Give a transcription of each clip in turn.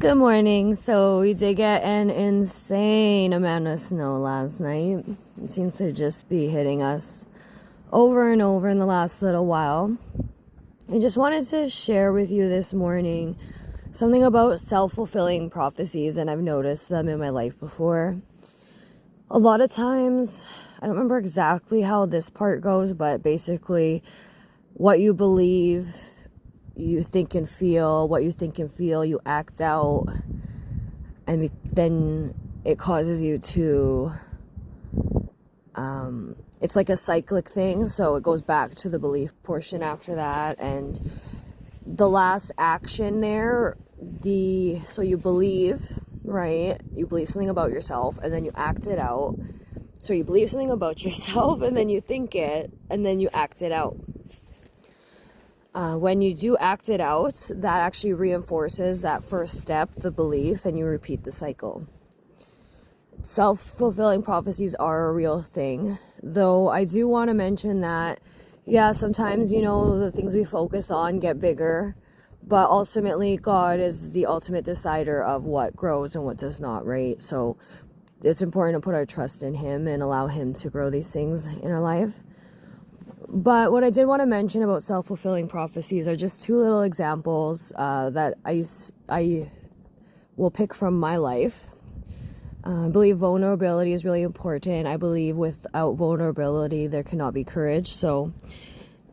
Good morning. So we did get an insane amount of snow last night. It seems to just be hitting us over and over in the last little while. I just wanted to share with you this morning something about self-fulfilling prophecies, and I've noticed them in my life before. A lot of times, I don't remember exactly how this part goes, but basically what you believe, you think and feel, what you think and feel, you act out, and then it causes you to, it's like a cyclic thing, so it goes back to the belief portion after that, and the last action there, so you believe, right, you believe something about yourself, and then you act it out. So you believe something about yourself, and then you think it, and then you act it out. When you do act it out, that actually reinforces that first step, the belief, and you repeat the cycle. Self-fulfilling prophecies are a real thing, though I do want to mention that, yeah, sometimes, the things we focus on get bigger, but ultimately God is the ultimate decider of what grows and what does not, right? So it's important to put our trust in Him and allow Him to grow these things in our life. But what I did want to mention about self-fulfilling prophecies are just two little examples that I will pick from my life. I believe vulnerability is really important. I believe without vulnerability, there cannot be courage. So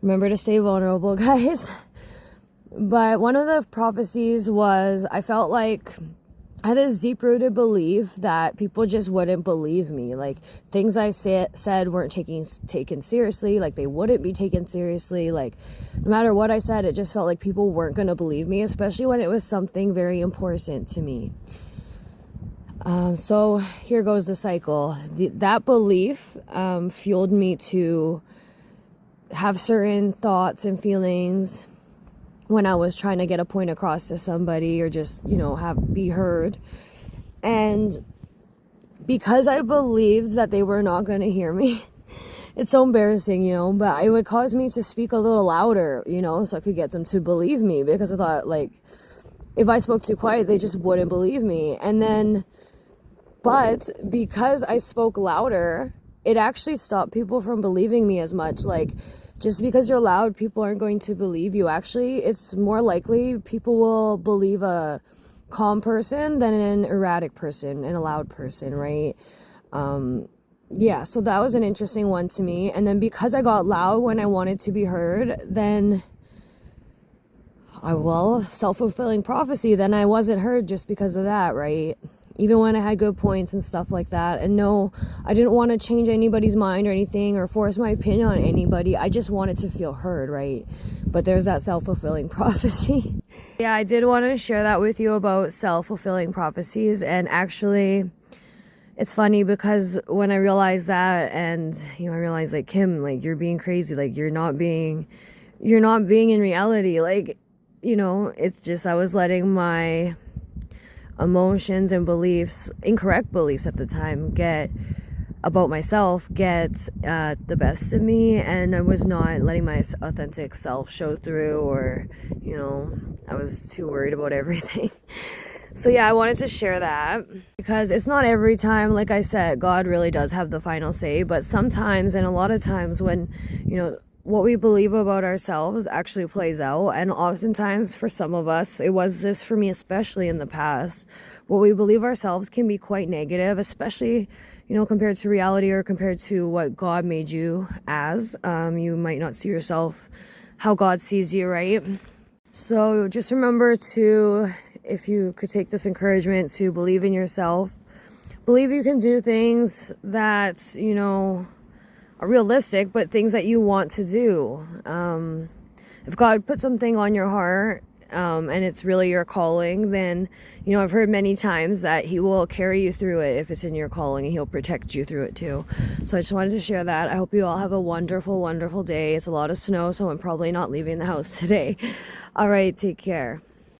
remember to stay vulnerable, guys. But one of the prophecies was, I felt like I had this deep-rooted belief that people just wouldn't believe me. Like, things I said weren't taken seriously. Like, they wouldn't be taken seriously. Like, no matter what I said, it just felt like people weren't going to believe me, especially when it was something very important to me. So here goes the cycle. That belief fueled me to have certain thoughts and feelings when I was trying to get a point across to somebody, or just, be heard. And because I believed that they were not going to hear me, it's so embarrassing, but it would cause me to speak a little louder, so I could get them to believe me, because I thought, like, if I spoke too quiet, they just wouldn't believe me. But because I spoke louder, it actually stopped people from believing me as much. Like, just because you're loud, people aren't going to believe you. Actually, it's more likely people will believe a calm person than an erratic person and a loud person, right? Yeah, so that was an interesting one to me. And then because I got loud when I wanted to be heard, then self-fulfilling prophecy, then I wasn't heard just because of that, right? Even when I had good points and stuff like that. And no, I didn't want to change anybody's mind or anything, or force my opinion on anybody. I just wanted to feel heard, right? But there's that self-fulfilling prophecy. Yeah, I did want to share that with you about self-fulfilling prophecies. And actually, it's funny because when I realized that, and I realized, like, Kim, like, you're being crazy, like, you're not being in reality, like, it's just, I was letting my emotions and beliefs, incorrect beliefs at the time, about myself get the best of me, and I was not letting my authentic self show through, or I was too worried about everything. So yeah, I wanted to share that, because it's not every time, like I said, God really does have the final say, but sometimes, and a lot of times, when what we believe about ourselves actually plays out. And oftentimes, for some of us, it was this for me, especially in the past, what we believe ourselves can be quite negative, especially, compared to reality, or compared to what God made you as. You might not see yourself how God sees you, right? So just remember to, if you could take this encouragement, to believe in yourself, believe you can do things that, are realistic, but things that you want to do. If God put something on your heart, and it's really your calling, then, I've heard many times that He will carry you through it if it's in your calling, and He'll protect you through it too. So I just wanted to share that. I hope you all have a wonderful, wonderful day. It's a lot of snow, so I'm probably not leaving the house today. All right, take care.